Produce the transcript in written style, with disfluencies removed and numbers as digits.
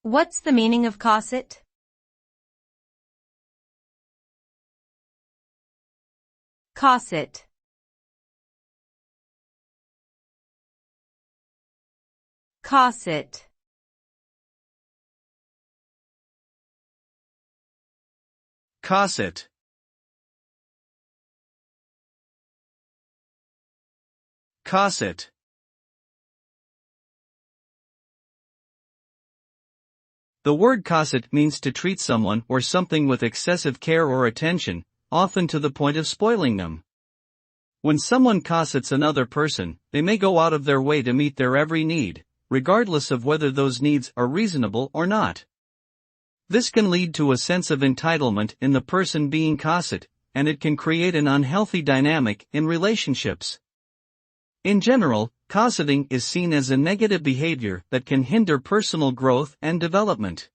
What's the meaning of cosset? Cosset. Cosset. Cosset. Cosset. The word cosset means to treat someone or something with excessive care or attention, often to the point of spoiling them. When someone cossets another person, they may go out of their way to meet their every need, regardless of whether those needs are reasonable or not. This can lead to a sense of entitlement in the person being cosset, and it can create an unhealthy dynamic in relationships. In general, cosseting is seen as a negative behavior that can hinder personal growth and development.